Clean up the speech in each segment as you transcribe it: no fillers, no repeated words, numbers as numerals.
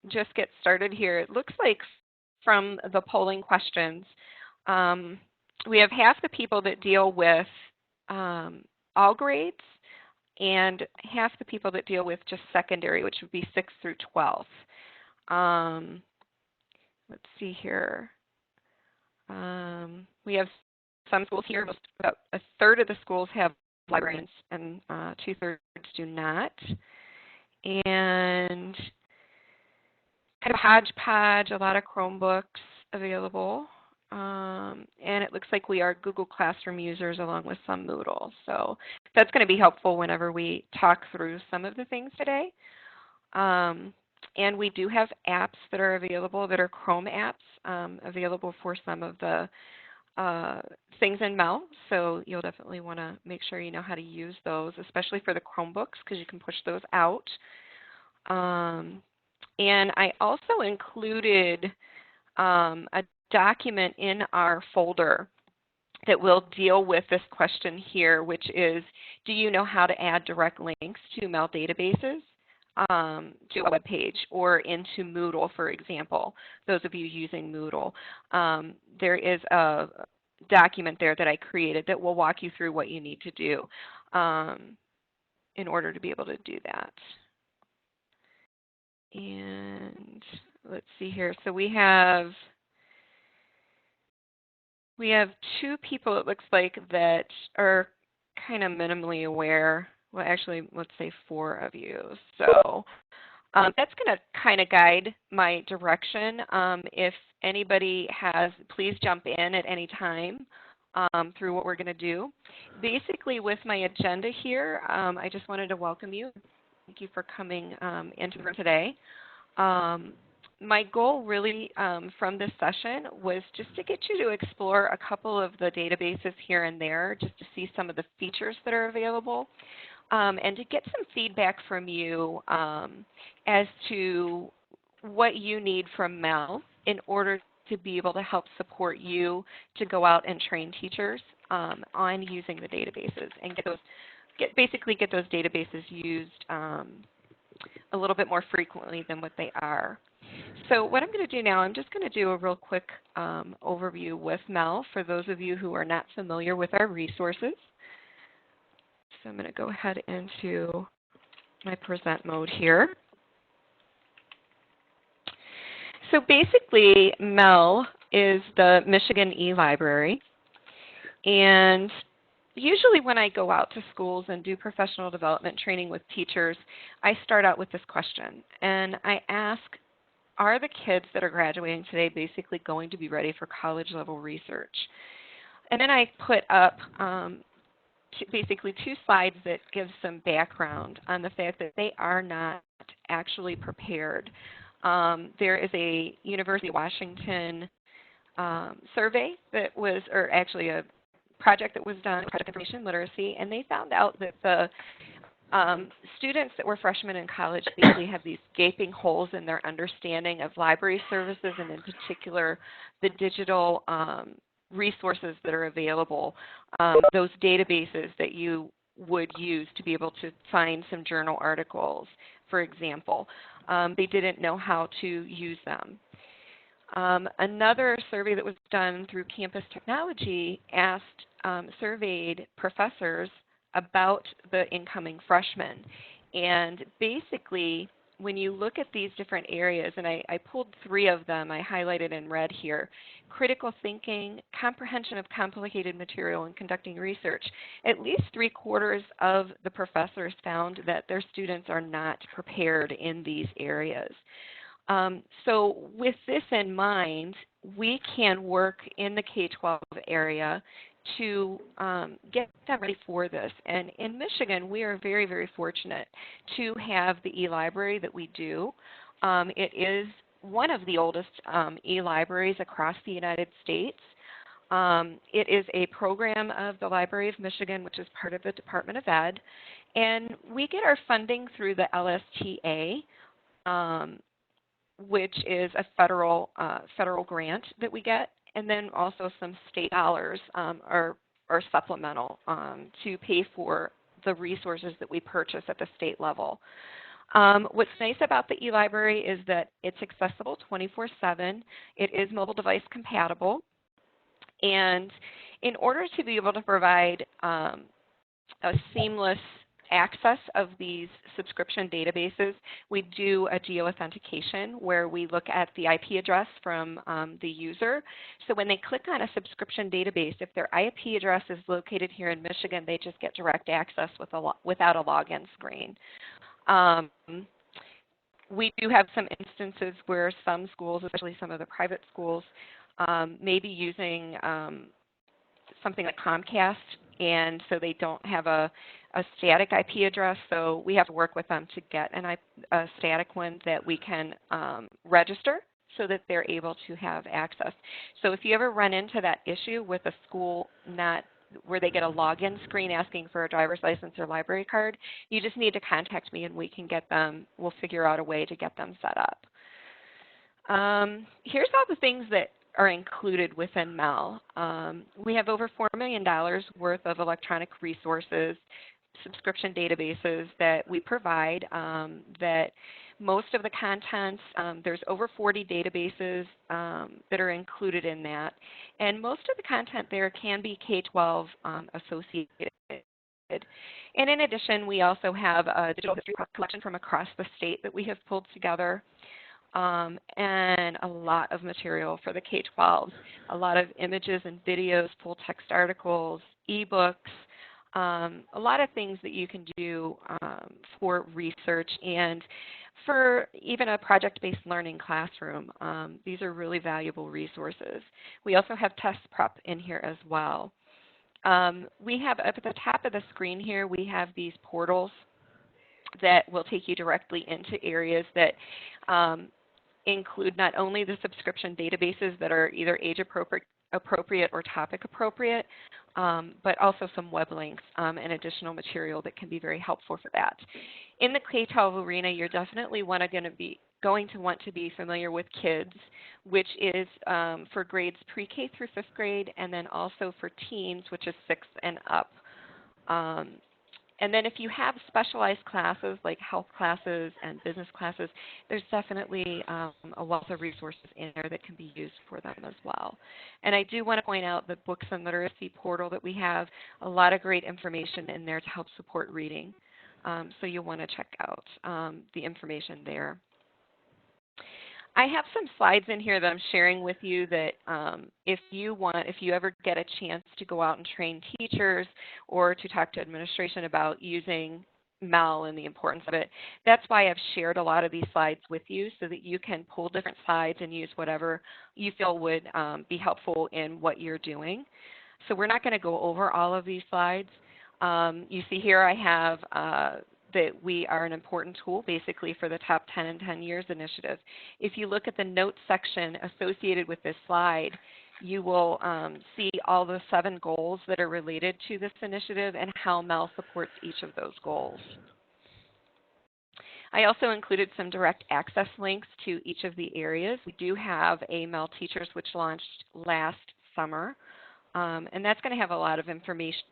just get started here. It looks like from the polling questions, we have half the people that deal with all grades and half the people that deal with just secondary, which would be 6 through 12. Let's see here. We have some schools here, about a third of the schools have librarians and 2/3 do not. And kind of hodgepodge, a lot of Chromebooks available. And it looks like we are Google Classroom users along with some Moodle. So that's going to be helpful whenever we talk through some of the things today. And we do have apps that are available that are Chrome apps available for some of the things in MEL. So you'll definitely want to make sure you know how to use those, especially for the Chromebooks, because you can push those out. And I also included a document in our folder that will deal with this question here, which is, do you know how to add direct links to MEL databases to a web page or into Moodle, for example, those of you using Moodle? There is a document there that I created that will walk you through what you need to do in order to be able to do that. And let's see here. So we have 2 people, it looks like, that are kind of minimally aware. Well, actually, let's say 4 of you. So that's going to kind of guide my direction. If anybody has, please jump in at any time through what we're going to do. Basically, with my agenda here, I just wanted to welcome you. Thank you for coming into the room today. My goal really from this session was just to get you to explore a couple of the databases here and there, just to see some of the features that are available, and to get some feedback from you as to what you need from MEL in order to be able to help support you to go out and train teachers on using the databases and basically get those databases used a little bit more frequently than what they are. So what I'm going to do now, I'm just going to do a real quick overview with MEL for those of you who are not familiar with our resources. So I'm going to go ahead into my present mode here. So basically, MEL is the Michigan eLibrary. And usually when I go out to schools and do professional development training with teachers, I start out with this question. And I ask, are the kids that are graduating today basically going to be ready for college level research? And then I put up basically 2 slides that give some background on the fact that they are not actually prepared. There is a University of Washington survey that was, or actually a project that was done, Project Information Literacy, and they found out that the students that were freshmen in college basically have these gaping holes in their understanding of library services, and in particular the digital resources that are available, those databases that you would use to be able to find some journal articles, for example. They didn't know how to use them. Another survey that was done through Campus Technology surveyed professors about the incoming freshmen. And basically, when you look at these different areas, and I pulled 3 of them, I highlighted in red here: critical thinking, comprehension of complicated material, and conducting research. At least 3/4 of the professors found that their students are not prepared in these areas. So with this in mind, we can work in the K-12 area to get them ready for this. And in Michigan, we are very, very fortunate to have the eLibrary that we do. It is one of the oldest eLibraries across the United States. It is a program of the Library of Michigan, which is part of the Department of Ed. And we get our funding through the LSTA, which is a federal grant that we get, and then also some state dollars are supplemental to pay for the resources that we purchase at the state level. What's nice about the eLibrary is that it's accessible 24/7. It is mobile device compatible. And in order to be able to provide a seamless access of these subscription databases, we do a geo-authentication where we look at the IP address from the user. So when they click on a subscription database, if their IP address is located here in Michigan, they just get direct access without a login screen. We do have some instances where some schools, especially some of the private schools, may be using something like Comcast, and so they don't have a static IP address, so we have to work with them to get a static one that we can register so that they're able to have access. So if you ever run into that issue with a school where they get a login screen asking for a driver's license or library card, you just need to contact me and we'll figure out a way to get them set up. Here's all the things that are included within MEL. We have over $4 million worth of electronic resources, subscription databases that we provide, that most of the contents, there's over 40 databases that are included in that, and most of the content there can be K-12 associated. And in addition, we also have a digital history collection from across the state that we have pulled together. And a lot of material for the K-12, a lot of images and videos, full text articles, ebooks, a lot of things that you can do for research and for even a project-based learning classroom. These are really valuable resources. We also have test prep in here as well. We have up at the top of the screen here, we have these portals that will take you directly into areas that include not only the subscription databases that are either age appropriate or topic appropriate, but also some web links and additional material that can be very helpful for that. In the K-12 arena, you're definitely going to want to be familiar with KIDS, which is for grades pre-K through 5th grade, and then also for teens, which is 6th and up. And then if you have specialized classes like health classes and business classes, there's definitely a wealth of resources in there that can be used for them as well. And I do want to point out the Books and Literacy portal that we have, a lot of great information in there to help support reading. So you'll want to check out the information there. I have some slides in here that I'm sharing with you that if you ever get a chance to go out and train teachers or to talk to administration about using MEL and the importance of it, that's why I've shared a lot of these slides with you so that you can pull different slides and use whatever you feel would be helpful in what you're doing. So we're not going to go over all of these slides. You see here I have that we are an important tool basically for the Top 10 in 10 Years initiative. If you look at the notes section associated with this slide, you will see all the 7 goals that are related to this initiative and how MEL supports each of those goals. I also included some direct access links to each of the areas. We do have a MEL Teachers which launched last summer, and that's going to have a lot of information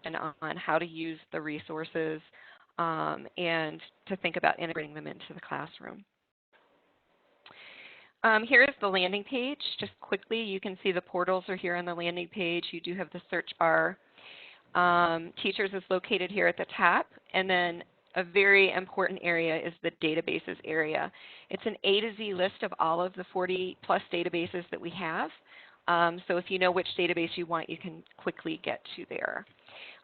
on how to use the resources and to think about integrating them into the classroom. Here is the landing page. Just quickly, you can see the portals are here on the landing page. You do have the search bar. Teachers is located here at the top, and then a very important area is the databases area. It's an A to Z list of all of the 40+ databases that we have. So if you know which database you want, you can quickly get to there.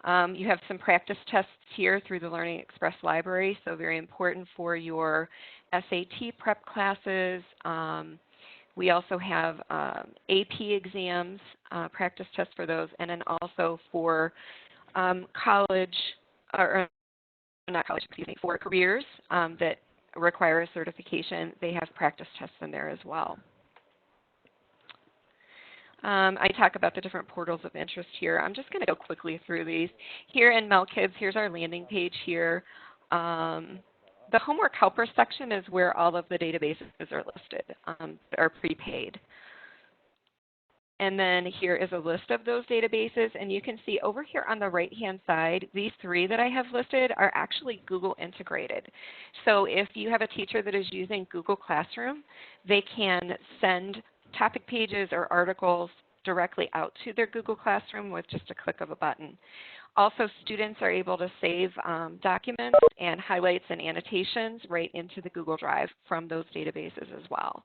You have some practice tests here through the Learning Express library, so very important for your SAT prep classes. We also have AP exams, practice tests for those, and then also for college, or not college, excuse me, for careers that require a certification. They have practice tests in there as well. I talk about the different portals of interest here. I'm just going to go quickly through these. Here in MEL Kids, here's our landing page here. The homework helper section is where all of the databases are listed, are prepaid. And then here is a list of those databases, and you can see over here on the right-hand side, these 3 that I have listed are actually Google integrated. So if you have a teacher that is using Google Classroom, they can send topic pages or articles directly out to their Google Classroom with just a click of a button. Also, students are able to save documents and highlights and annotations right into the Google Drive from those databases as well.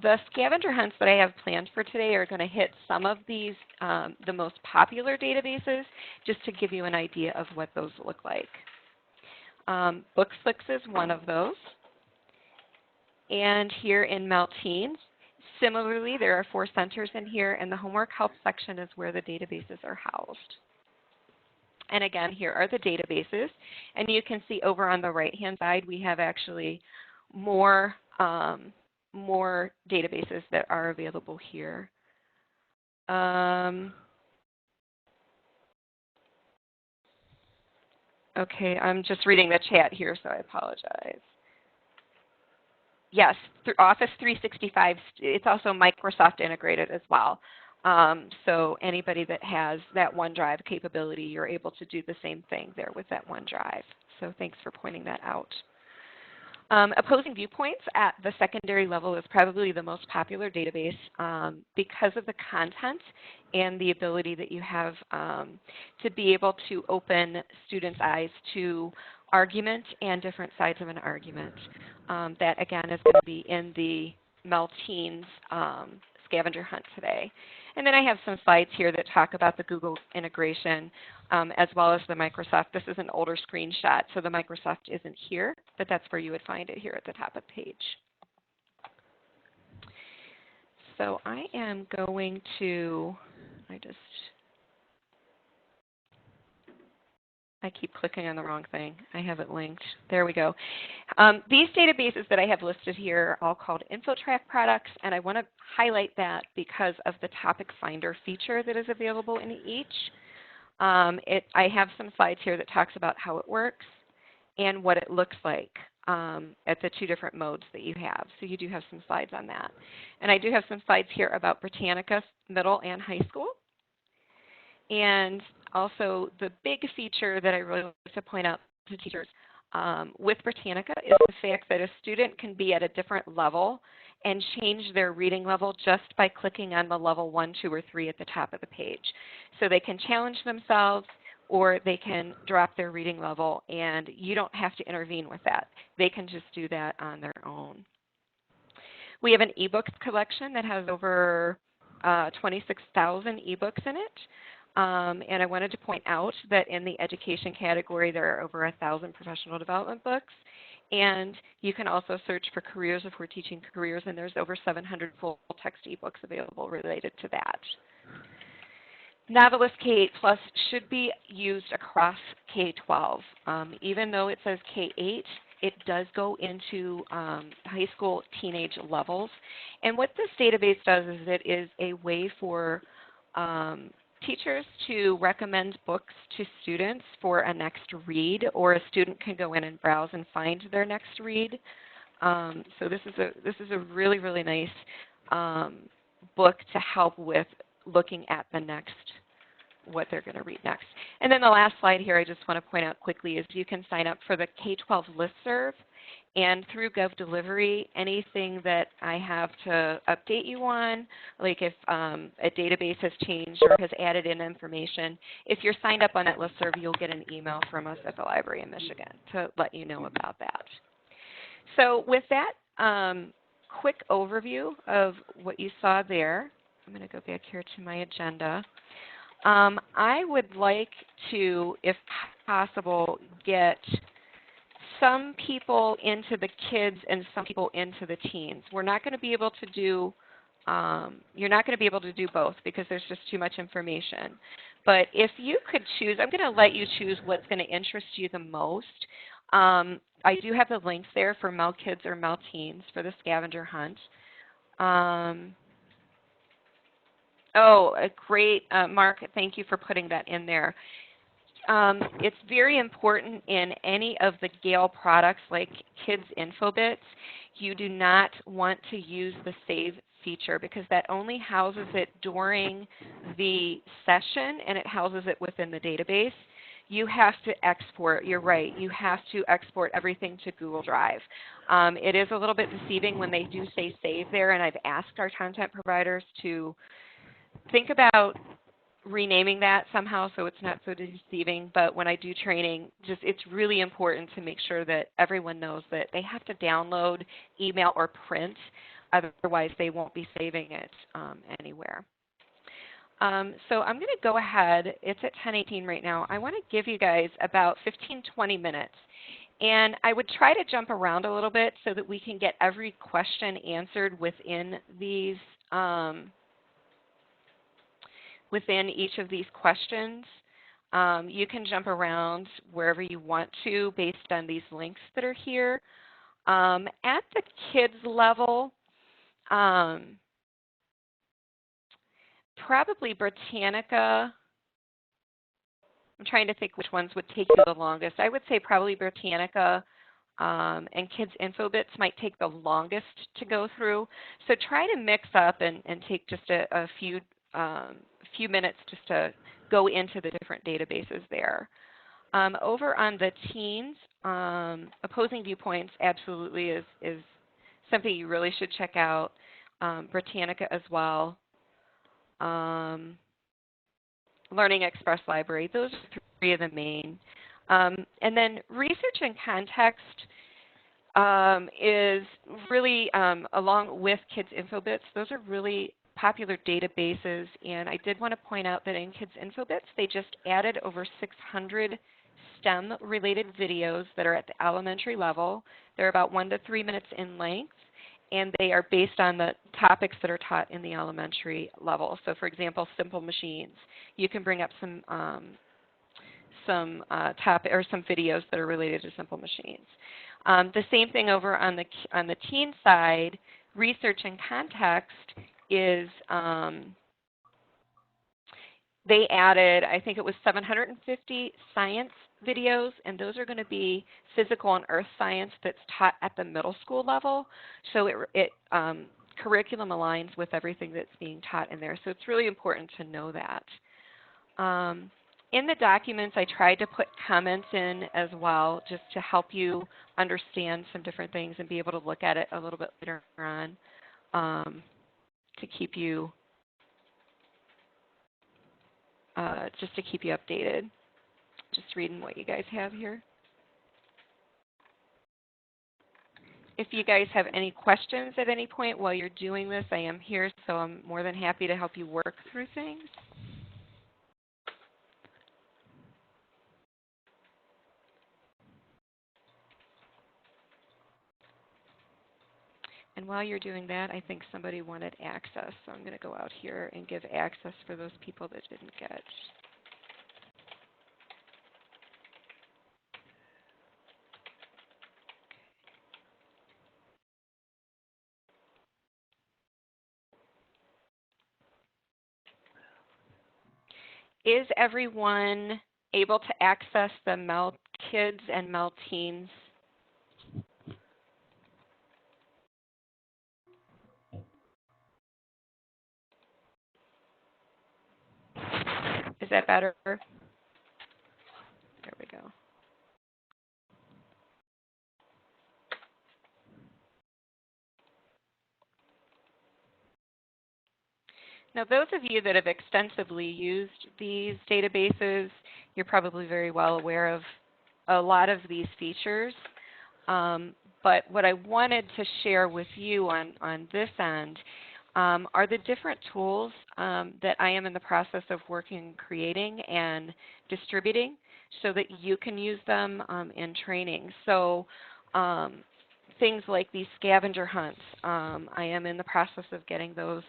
The scavenger hunts that I have planned for today are going to hit some of these, the most popular databases, just to give you an idea of what those look like. Booksflix is one of those. And here in Melteens, similarly, there are 4 centers in here, and the homework help section is where the databases are housed. And again, here are the databases. And you can see over on the right-hand side, we have actually more databases that are available here. Okay, I'm just reading the chat here, so I apologize. Yes, Office 365, it's also Microsoft integrated as well. So anybody that has that OneDrive capability, you're able to do the same thing there with that OneDrive. So thanks for pointing that out. Opposing Viewpoints at the secondary level is probably the most popular database because of the content and the ability that you have to be able to open students' eyes to argument and different sides of an argument. That, again, is going to be in the Melteens scavenger hunt today. And then I have some slides here that talk about the Google integration as well as the Microsoft. This is an older screenshot, so the Microsoft isn't here, but that's where you would find it here at the top of the page. So I am going to, I keep clicking on the wrong thing. I have it linked. There we go. These databases that I have listed here are all called InfoTrack products, and I want to highlight that because of the Topic Finder feature that is available in each. I have some slides here that talks about how it works and what it looks like at the 2 different modes that you have. So you do have some slides on that. And I do have some slides here about Britannica middle and high school. And also the big feature that I really like to point out to teachers with Britannica is the fact that a student can be at a different level and change their reading level just by clicking on the level 1, 2, or 3 at the top of the page. So they can challenge themselves or they can drop their reading level, and you don't have to intervene with that. They can just do that on their own. We have an ebooks collection that has over 26,000 ebooks in it. And I wanted to point out that in the education category, there are over 1,000 professional development books. And you can also search for careers if we're teaching careers, and there's over 700 full-text ebooks available related to that. Novelist K-8 Plus should be used across K-12. Even though it says K-8, it does go into high school teenage levels. And what this database does is it is a way for teachers to recommend books to students for a next read, or a student can go in and browse and find their next read. So this is a really, really nice book to help with looking at the next, what they're going to read next. And then the last slide here I just want to point out quickly is you can sign up for the K-12 listserv. And through GovDelivery, anything that I have to update you on, like if a database has changed or has added in information, if you're signed up on that listserv, you'll get an email from us at the Library in Michigan to let you know about that. So with that quick overview of what you saw there, I'm going to go back here to my agenda. I would like to, if possible, get some people into the kids and some people into the teens. We're not going to be able to do, you're not going to be able to do both because there's just too much information. But if you could choose, I'm going to let you choose what's going to interest you the most. I do have the links there for Mel Kids or Mel Teens for the scavenger hunt. Oh, great, Mark, thank you for putting that in there. It's very important in any of the Gale products like Kids InfoBits. You do not want to use the Save feature because that only houses it during the session and it houses it within the database. You have to export, you're right, you have to export everything to Google Drive. It is a little bit deceiving when they do say save there, and I've asked our content providers to think about renaming that somehow so it's not so deceiving, but when I do training, it's really important to make sure that everyone knows that they have to download, email, or print, otherwise they won't be saving it anywhere. So I'm going to go ahead. It's at 10:18 right now. I want to give you guys about 15-20 minutes. And I would try to jump around a little bit so that we can get every question answered within these within each of these questions. You can jump around wherever you want to based on these links that are here. At the kids level, probably Britannica. I'm trying to think which ones would take you the longest. I would say probably Britannica and Kids Infobits might take the longest to go through. So try to mix up and take just a few minutes just to go into the different databases there. Over on the teens, opposing viewpoints absolutely is something you really should check out. Britannica as well. Learning Express Library. Those are three of the main. And then research and context is really, along with Kids Infobits, those are really popular databases. And I did want to point out that in Kids Infobits, they just added over 600 STEM-related videos that are at the elementary level. They're about 1 to 3 minutes in length, and they are based on the topics that are taught in the elementary level. So for example, simple machines. You can bring up some videos that are related to simple machines. The same thing over on the teen side. Research and context is they added, I think it was 750 science videos, and those are going to be physical and earth science that's taught at the middle school level. So it curriculum aligns with everything that's being taught in there. So it's really important to know that. In the documents, I tried to put comments in as well, just to help you understand some different things and be able to look at it a little bit later on, to keep you updated. Just reading what you guys have here. If you guys have any questions at any point while you're doing this, I am here, so I'm more than happy to help you work through things. And while you're doing that, I think somebody wanted access, so I'm going to go out here and give access for those people that didn't get. Is everyone able to access the Mel Kids and Mel Teens? Is that better? There we go. Now, those of you that have extensively used these databases, you're probably very well aware of a lot of these features. But what I wanted to share with you on this end are the different tools that I am in the process of working, creating, and distributing so that you can use them in training. So things like these scavenger hunts, I am in the process of getting those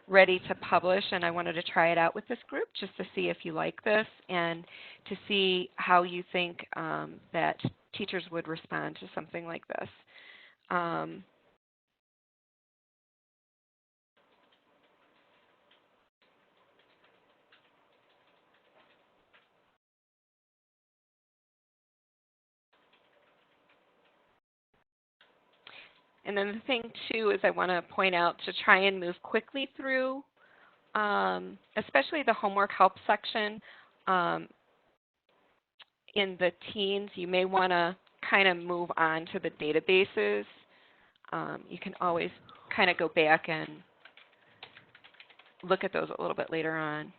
ready to publish, and I wanted to try it out with this group just to see if you like this and to see how you think that teachers would respond to something like this. And then the thing too is I want to point out to try and move quickly through, especially the homework help section. In the teens, you may want to kind of move on to the databases. You can always kind of go back and look at those a little bit later on.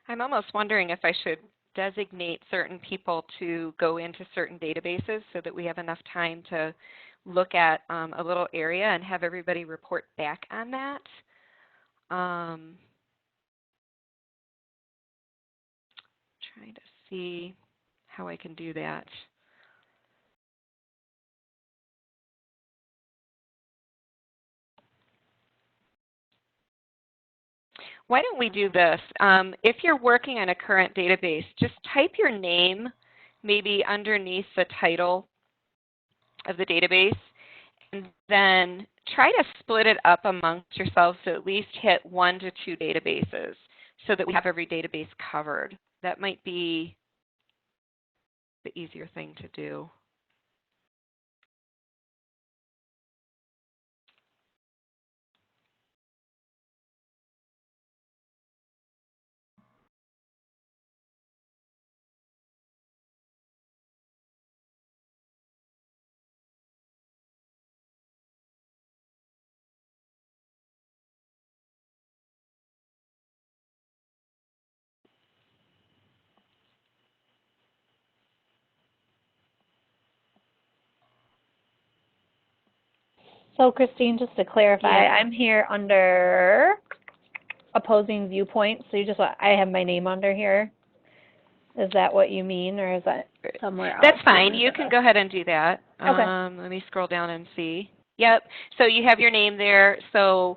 I'm almost wondering if I should designate certain people to go into certain databases so that we have enough time to look at a little area and have everybody report back on that. Trying to see how I can do that. Why don't we do this? If you're working on a current database, just type your name maybe underneath the title of the database, and then try to split it up amongst yourselves to at least hit 1 to 2 databases so that we have every database covered. That might be the easier thing to do. So Christine, just to clarify, Yeah. I'm here under opposing viewpoints. So I have my name under here. Is that what you mean, or is that somewhere else? That's fine. You can go ahead and do that. Okay. Let me scroll down and see. Yep. So you have your name there. So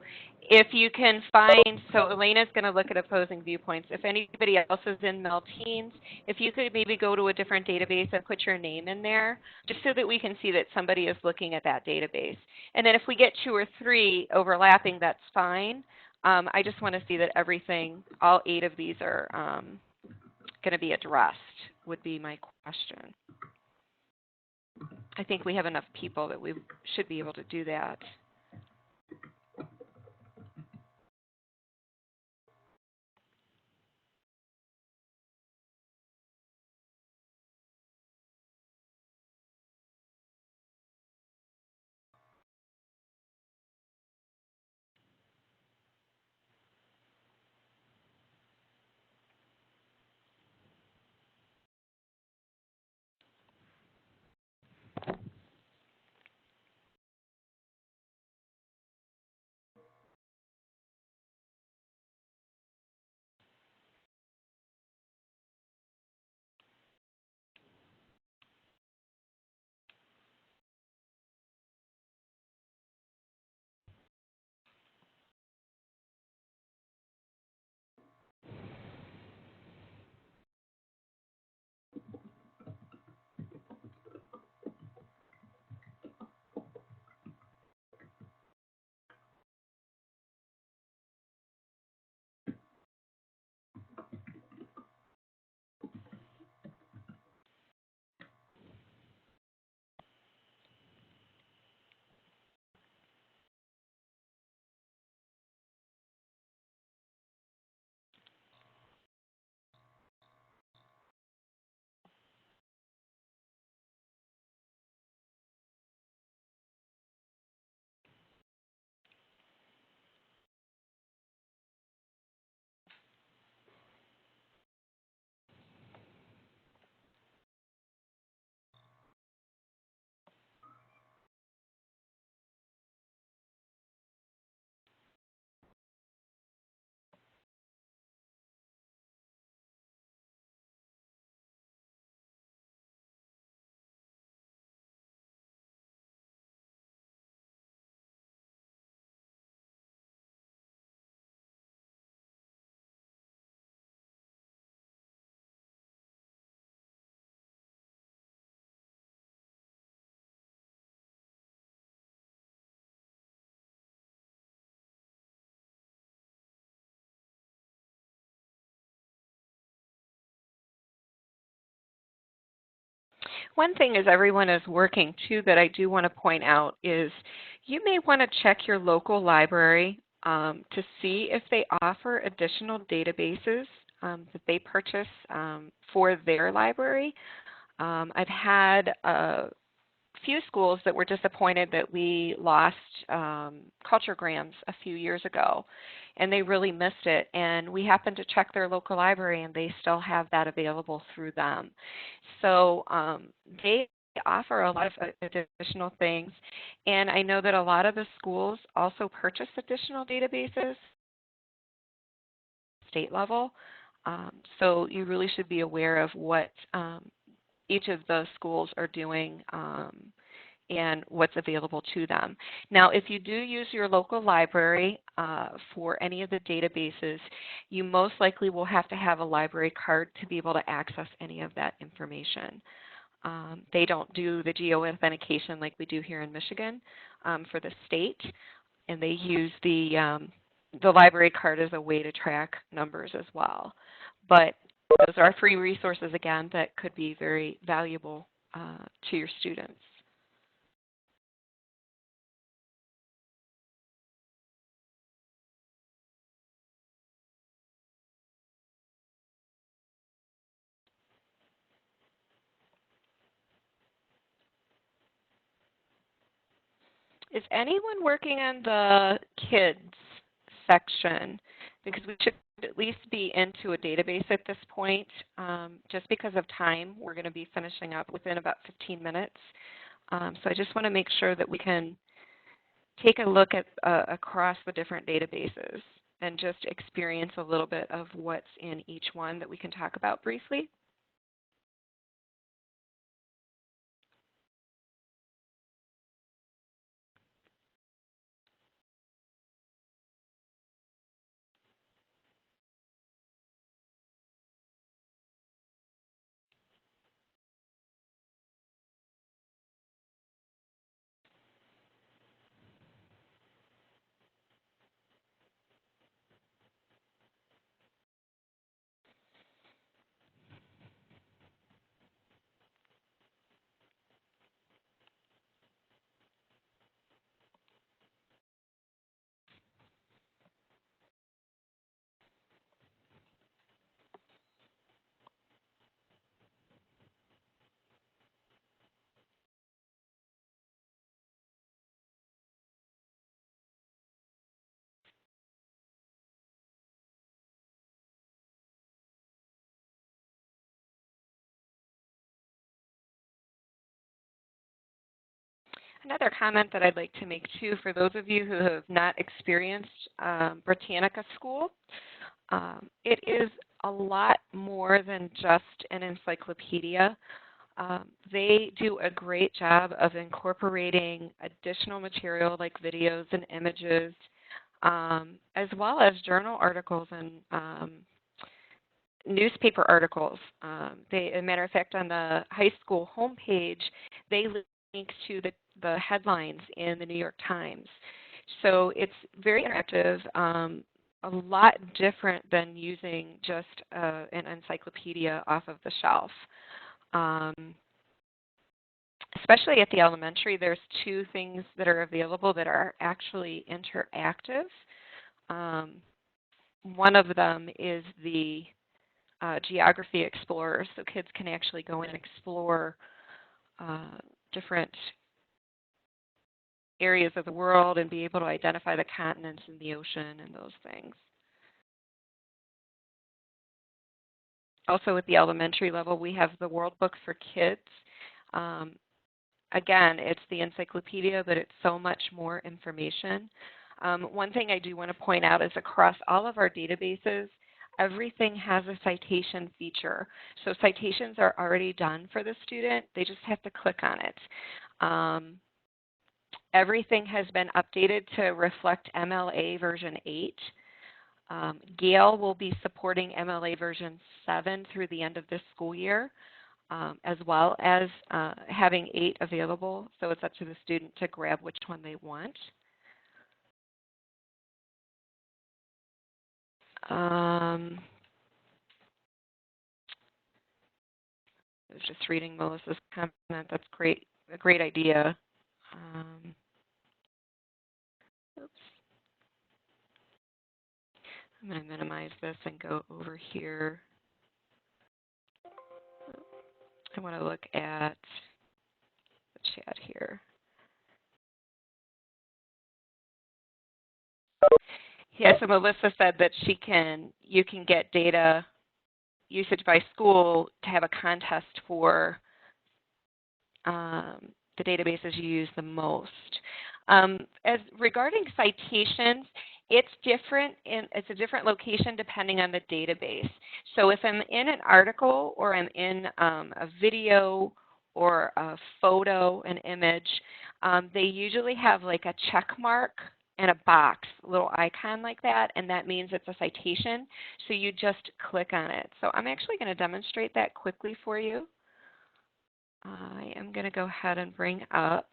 if you can find, so Elena's going to look at opposing viewpoints. If anybody else is in Mel Teens, if you could maybe go to a different database and put your name in there, just so that we can see that somebody is looking at that database. And then if we get 2 or 3 overlapping, that's fine. I just want to see that everything, all 8 of these are going to be addressed, would be my question. I think we have enough people that we should be able to do that. One thing as everyone is working too that I do want to point out is you may want to check your local library to see if they offer additional databases that they purchase for their library. I've had few schools that were disappointed that we lost Culturegrams a few years ago, and they really missed it. And we happened to check their local library, and they still have that available through them. So they offer a lot of additional things, and I know that a lot of the schools also purchase additional databases state level. So you really should be aware of what each of the schools are doing and what's available to them. Now, if you do use your local library for any of the databases, you most likely will have to have a library card to be able to access any of that information. They don't do the geo-authentication like we do here in Michigan for the state, and they use the library card as a way to track numbers as well. But those are free resources, again, that could be very valuable to your students. Is anyone working on the kids section? Because we should at least be into a database at this point. Just because of time, we're going to be finishing up within about 15 minutes. So I just want to make sure that we can take a look at across the different databases and just experience a little bit of what's in each one that we can talk about briefly. Another comment that I'd like to make too, for those of you who have not experienced Britannica School, it is a lot more than just an encyclopedia. They do a great job of incorporating additional material like videos and images, as well as journal articles and newspaper articles. As a matter of fact, on the high school homepage, they link to the headlines in the New York Times. So it's very interactive, a lot different than using just an encyclopedia off of the shelf. Especially at the elementary, there's two things that are available that are actually interactive. One of them is the Geography Explorer, so kids can actually go in and explore different areas of the world and be able to identify the continents and the ocean and those things. Also at the elementary level, we have the World Book for Kids. Again, it's the encyclopedia, but it's so much more information. One thing I do want to point out is across all of our databases, everything has a citation feature. So citations are already done for the student. They just have to click on it. Everything has been updated to reflect MLA version 8. Gale will be supporting MLA version 7 through the end of this school year, as well as having 8 available. So it's up to the student to grab which one they want. I was just reading Melissa's comment. That's great, a great idea. Oops. I'm going to minimize this and go over here. I want to look at the chat here. Yeah, so Melissa said that you can get data usage by school to have a contest for the databases you use the most. As regarding citations, it's different. It's a different location depending on the database. So if I'm in an article or I'm in a video or a photo, an image, they usually have like a check mark and a box, a little icon like that, and that means it's a citation. So you just click on it. So I'm actually going to demonstrate that quickly for you. I am going to go ahead and bring up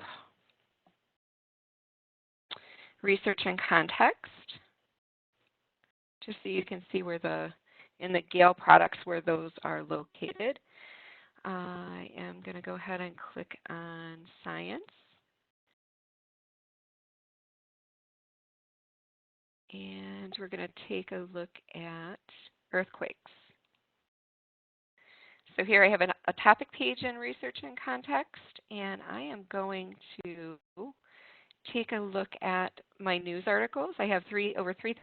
research and context, just so you can see where in the Gale products where those are located. I am going to go ahead and click on science. And we're going to take a look at earthquakes. So here I have a topic page in research and context, and I am going to take a look at my news articles. I have over 3.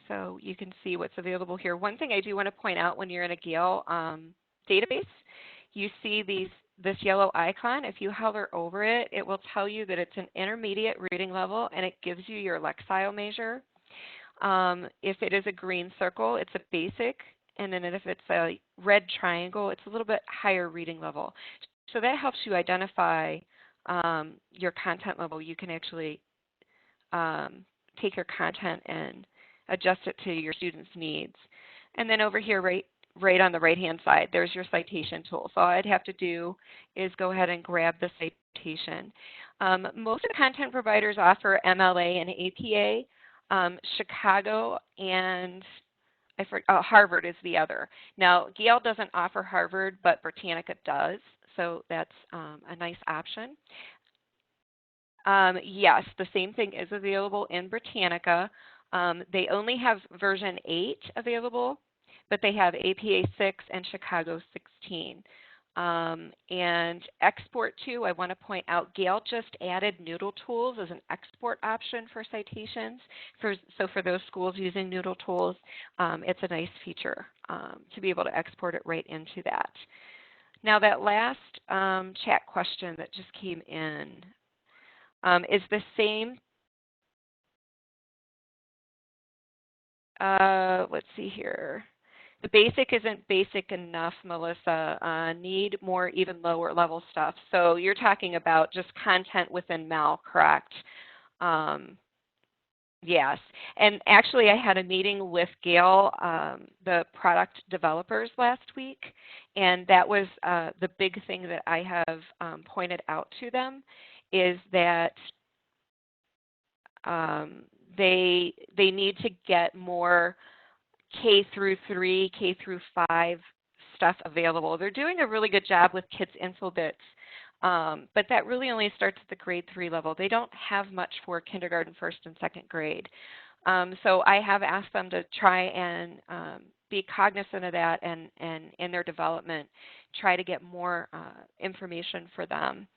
So you can see what's available here. One thing I do want to point out when you're in a Gale database, you see this yellow icon. If you hover over it, it will tell you that it's an intermediate reading level, and it gives you your Lexile measure. If it is a green circle, it's a basic, and then if it's a red triangle, it's a little bit higher reading level. So that helps you identify your content level. You can actually take your content and adjust it to your students' needs. And then over here, right on the right-hand side, there's your citation tool. So all I'd have to do is go ahead and grab the citation. Most of the content providers offer MLA and APA. Chicago and Harvard is the other. Now, Gale doesn't offer Harvard, but Britannica does, so that's a nice option. Yes, the same thing is available in Britannica. They only have version 8 available, but they have APA 6 and Chicago 16. And export to, I want to point out, Gale just added Moodle tools as an export option for citations. So for those schools using Moodle tools, it's a nice feature to be able to export it right into that. Now that last chat question that just came in is the same. Let's see here. The basic isn't basic enough, Melissa. Need more even lower level stuff. So you're talking about just content within MEL, correct? Yes. And actually I had a meeting with Gale, the product developers last week, and that was the big thing that I have pointed out to them is that they need to get more K through 3, K through 5 stuff available. They're doing a really good job with Kids Infobits, but that really only starts at the grade 3 level. They don't have much for kindergarten, first and second grade. So I have asked them to try and be cognizant of that and in their development, try to get more information for them.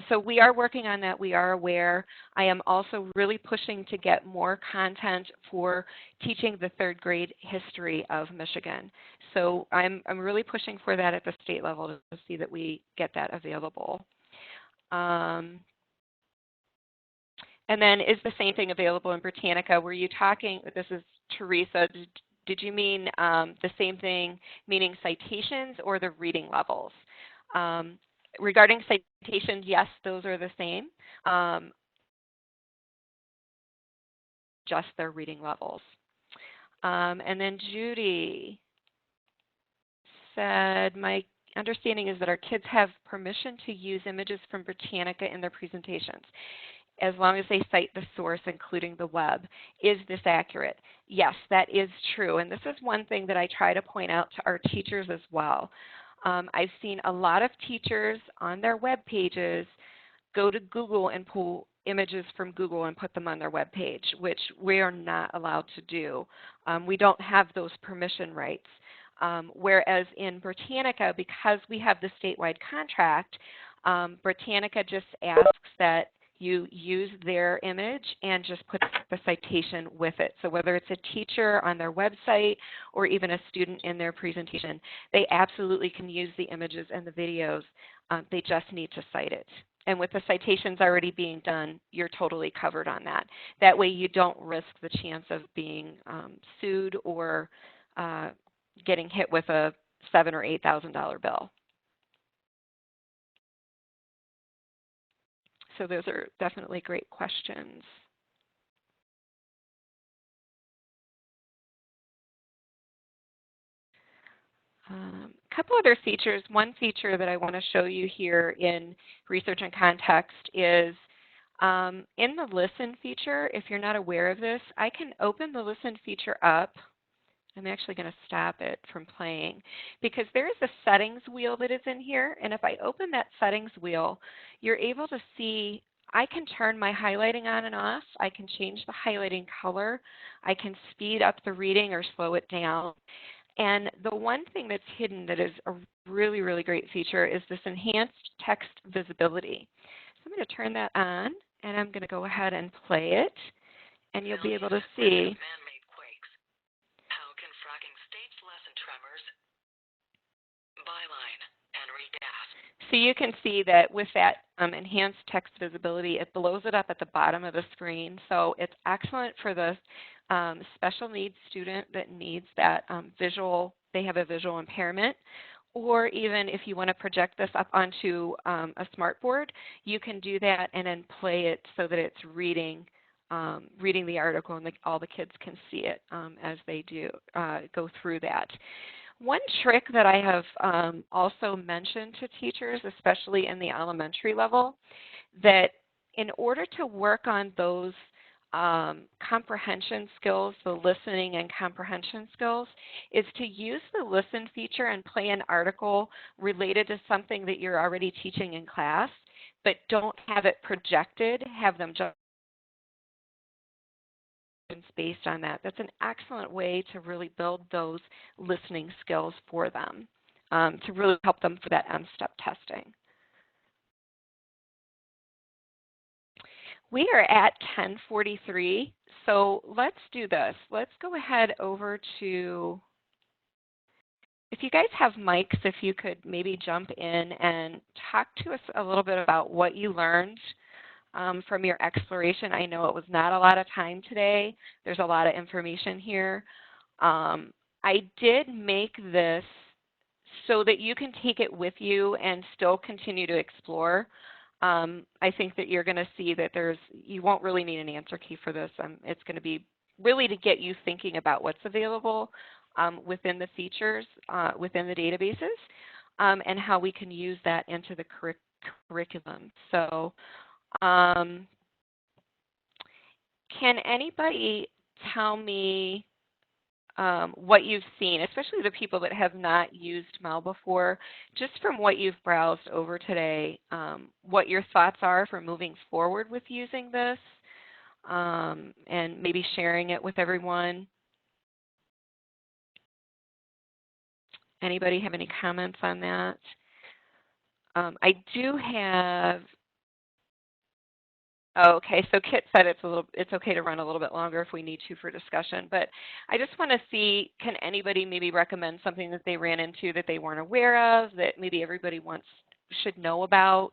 So we are working on that. We are aware. I am also really pushing to get more content for teaching the third grade history of Michigan. So I'm really pushing for that at the state level to see that we get that available. And then is the same thing available in Britannica? Were you talking, this is Teresa, did you mean the same thing, meaning citations or the reading levels? Regarding citations, yes, those are the same, just their reading levels. And then Judy said, my understanding is that our kids have permission to use images from Britannica in their presentations. as long as they cite the source, including the web. Is this accurate? Yes, that is true. And this is one thing that I try to point out to our teachers as well. I've seen a lot of teachers on their web pages go to Google and pull images from Google and put them on their web page, which we are not allowed to do. We don't have those permission rights. Whereas in Britannica, because we have the statewide contract, Britannica just asks that you use their image and just put the citation with it. So whether it's a teacher on their website or even a student in their presentation, they absolutely can use the images and the videos. They just need to cite it. And with the citations already being done, you're totally covered on that. That way you don't risk the chance of being sued or getting hit with a $7,000 or $8,000 bill. So those are definitely great questions. A couple other features. One feature that I want to show you here in Research and Context is in the Listen feature. If you're not aware of this, I can open the Listen feature up. I'm actually going to stop it from playing because there is a settings wheel that is in here, and if I open that settings wheel, you're able to see I can turn my highlighting on and off. I can change the highlighting color. I can speed up the reading or slow it down. And the one thing that's hidden that is a really, really great feature is this enhanced text visibility. So I'm going to turn that on, and I'm going to go ahead and play it, and you'll be able to see. So you can see that with that enhanced text visibility, it blows it up at the bottom of the screen. So it's excellent for the special needs student that needs that they have a visual impairment. Or even if you want to project this up onto a smartboard, you can do that and then play it so that it's reading the article and all the kids can see it as they go through that. One trick that I have also mentioned to teachers, especially in the elementary level, that in order to work on those comprehension skills, the listening and comprehension skills, is to use the listen feature and play an article related to something that you're already teaching in class, but don't have it projected, have them just based on that. That's an excellent way to really build those listening skills for them, to really help them for that M-step testing. We are at 10:43, so let's do this. Let's go ahead over to, if you guys have mics, if you could maybe jump in and talk to us a little bit about what you learned from your exploration. I know it was not a lot of time today. There's a lot of information here. I did make this so that you can take it with you and still continue to explore. I think that you're going to see that you won't really need an answer key for this. It's going to be really to get you thinking about what's available within the features, within the databases, and how we can use that into the curriculum. So can anybody tell me what you've seen, especially the people that have not used MEL before, just from what you've browsed over today, what your thoughts are for moving forward with using this, and maybe sharing it with everyone? Anybody have any comments on that? I do have. Okay, so Kit said it's okay to run a little bit longer if we need to for discussion, but I just want to see, can anybody maybe recommend something that they ran into that they weren't aware of, that maybe everybody should know about?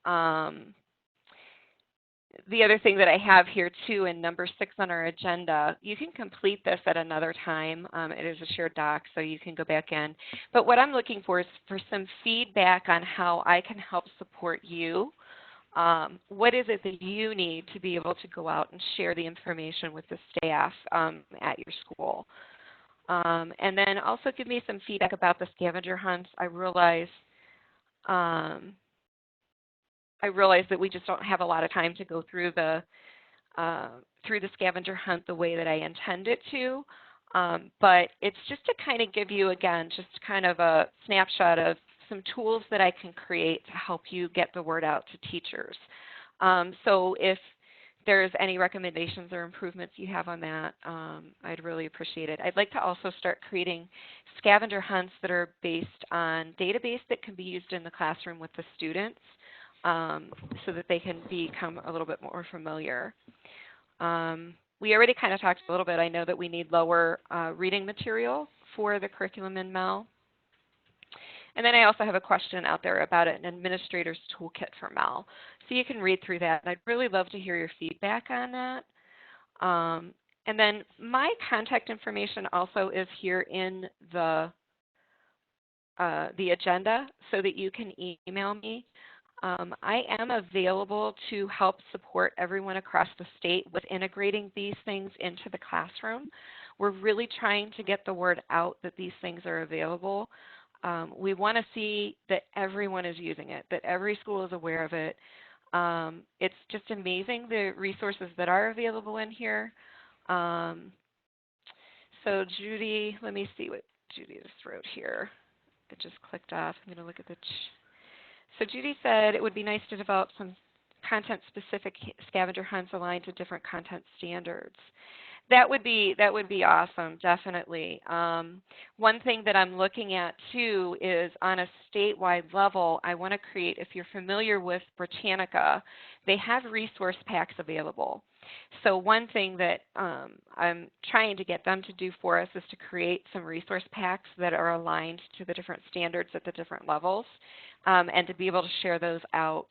The other thing that I have here too, in number 6 on our agenda, you can complete this at another time. It is a shared doc, so you can go back in. But what I'm looking for is for some feedback on how I can help support you. What is it that you need to be able to go out and share the information with the staff at your school? And then also give me some feedback about the scavenger hunts. I realize I realize that we just don't have a lot of time to go through the scavenger hunt the way that I intend it to. But it's just to kind of give you, again, just kind of a snapshot of some tools that I can create to help you get the word out to teachers. So if there's any recommendations or improvements you have on that, I'd really appreciate it. I'd like to also start creating scavenger hunts that are based on database that can be used in the classroom with the students, so that they can become a little bit more familiar. We already kind of talked a little bit. I know that we need lower reading material for the curriculum in MEL. And then I also have a question out there about an administrator's toolkit for MEL. So you can read through that, and I'd really love to hear your feedback on that. And then my contact information also is here in the agenda so that you can email me. I am available to help support everyone across the state with integrating these things into the classroom. We're really trying to get the word out that these things are available. We want to see that everyone is using it, that every school is aware of it. It's just amazing the resources that are available in here. So Judy, let me see what Judy just wrote here. It just clicked off. I'm going to look at the So Judy said it would be nice to develop some content-specific scavenger hunts aligned to different content standards. That would be awesome, definitely. One thing that I'm looking at too is on a statewide level, I want to create, if you're familiar with Britannica, they have resource packs available. So one thing that I'm trying to get them to do for us is to create some resource packs that are aligned to the different standards at the different levels, and to be able to share those out.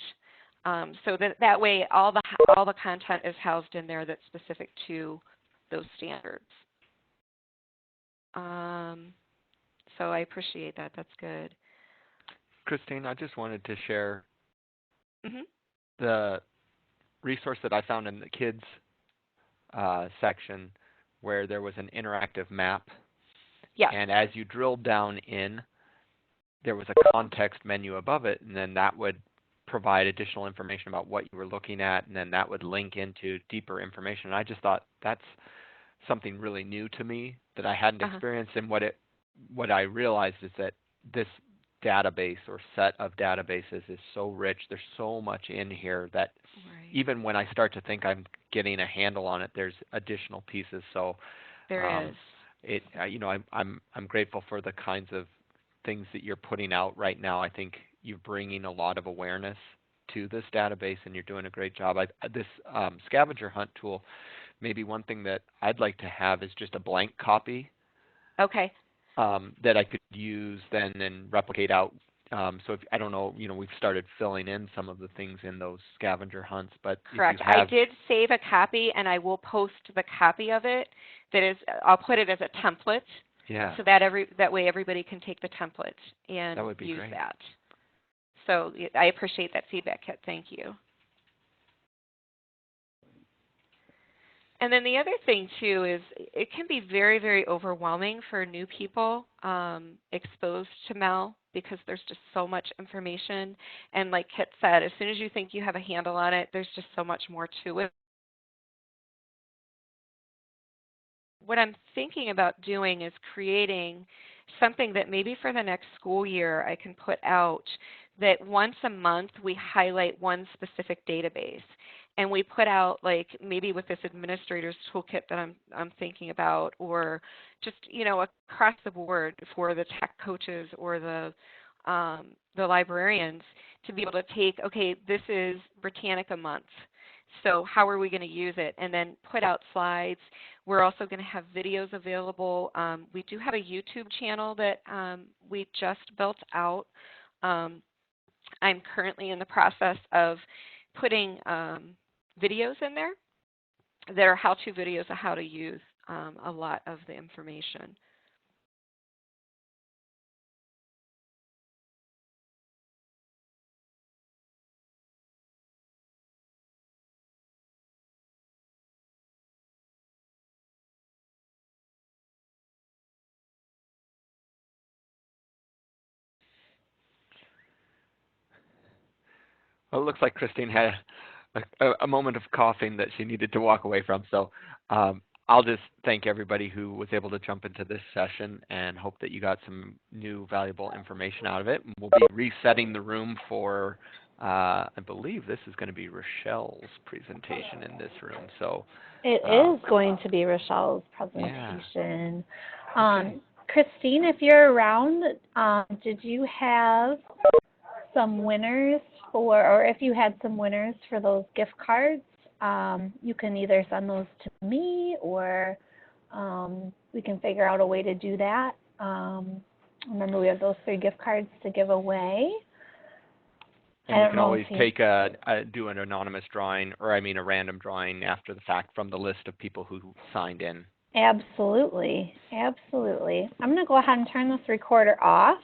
So that way all the content is housed in there that's specific to those standards. So I appreciate that. That's good. Christine, I just wanted to share Mm-hmm. the resource that I found in the kids section where there was an interactive map. Yes. And as you drilled down in, there was a context menu above it, and then that would provide additional information about what you were looking at, and then that would link into deeper information. And I just thought that's something really new to me that I hadn't experienced. And what I realized is that this database or set of databases is so rich. There's so much in here that even when I start to think I'm getting a handle on it, there's additional pieces. So there is. I'm grateful for the kinds of things that you're putting out right now. I think you're bringing a lot of awareness to this database, and you're doing a great job. This scavenger hunt tool, maybe one thing that I'd like to have is just a blank copy. Okay. That I could use then and replicate out. So if, I don't know, we've started filling in some of the things in those scavenger hunts, but correct. I did save a copy, and I will post the copy of it. I'll put it as a template. Yeah. So that way everybody can take the template and use great. that. So I appreciate that feedback, Kit. Thank you. And then the other thing too is it can be very, very overwhelming for new people exposed to MEL because there's just so much information. And like Kit said, as soon as you think you have a handle on it, there's just so much more to it. What I'm thinking about doing is creating something that maybe for the next school year I can put out that once a month we highlight one specific database. And we put out, like, maybe with this administrator's toolkit that I'm thinking about, or just, across the board for the tech coaches or the librarians to be able to take, okay, this is Britannica month. So how are we going to use it? And then put out slides. We're also going to have videos available. We do have a YouTube channel that we just built out. I'm currently in the process of putting videos in there that are how-to videos of how to use a lot of the information. Well, it looks like Christine had a moment of coughing that she needed to walk away from. So I'll just thank everybody who was able to jump into this session and hope that you got some new valuable information out of it. We'll be resetting the room for, I believe this is going to be Rochelle's presentation in this room. So It is going to be Rochelle's presentation. Yeah. Okay. Christine, if you're around, did you have some winners or if you had some winners for those gift cards, you can either send those to me or we can figure out a way to do that. Remember, we have those 3 gift cards to give away. And you can always do an anonymous drawing, or I mean a random drawing after the fact from the list of people who signed in. Absolutely, absolutely. I'm going to go ahead and turn this recorder off.